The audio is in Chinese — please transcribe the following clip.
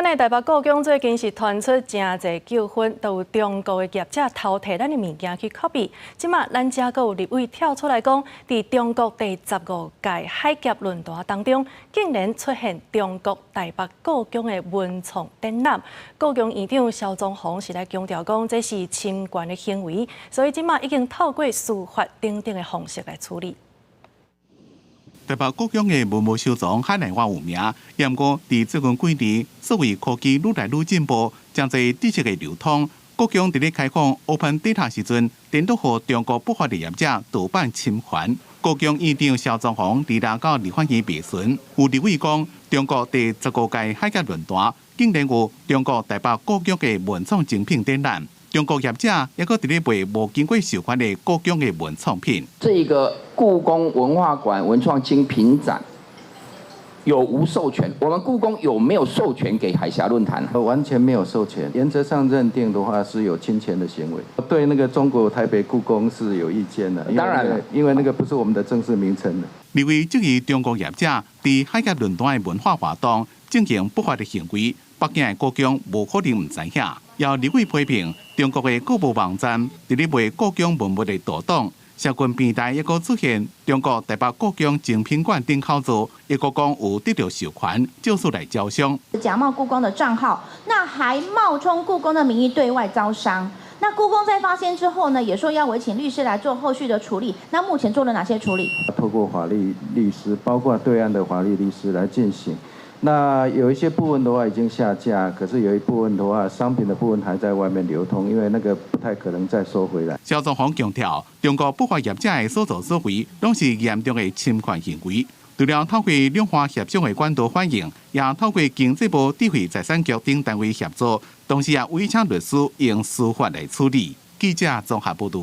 咱的台北故宫最近是传出真侪纠纷，都有中国的业者偷摕咱的物件去 copy。即马咱遮阁有立委跳出来讲，伫中国第15届海峡论坛当中，竟然出现中国台北故宫的文创展览。故宫院长萧宗宏是来强调讲，这是侵权的行为，所以即马已经透过司法等等的方式来处理。 台北故宫的文物收藏海内外有名，不过伫最近几年，所谓科技愈来愈进步，真侪知识的流通，故宫伫咧开放 Open Data 时阵，颠倒互中国不法的业者盗版侵权。故宫院长萧宗宏伫来到立法院质询，有立委讲，中国第15届海峡论坛竟然有中国台北故宫的文创精品展览。 中国业者也搁伫咧卖无经过授权的故宫的文创品。这个故宫文化馆文创精品展有无授权？我们故宫有没有授权给海峡论坛？完全没有授权。原则上认定的话是有侵权的行为。对那个中国台北故宫是有意见的。当然了，因为那个不是我们的正式名称的。认为这个中国业者伫海峡论坛的文化活动进行不法的行为，北京的故宫无可能唔知影。 要立委批评中国的各部网站伫咧卖故宫文物的盗档，社群平台也搁出现中国台北故宫精品馆顶口子，也搁讲有得到授权，就是来招商，假冒故宫的账号，那还冒充故宫的名义对外招商。那故宫在发现之后呢，也说要委请律师来做后续的处理。那目前做了哪些处理？透过法律律师，包括对岸的法律律师来进行。 那有一些部分的话已经下架，可是有一部分的话，商品的部分还在外面流通，因为那个不太可能再收回来。萧宗宏强调，中国不法业者的所作所为，拢是严重的侵权行为。除了透过两岸协商的管道反映，也透过经济部智慧财产局等单位协作，同时也委请律师用司法来处理。记者综合报道。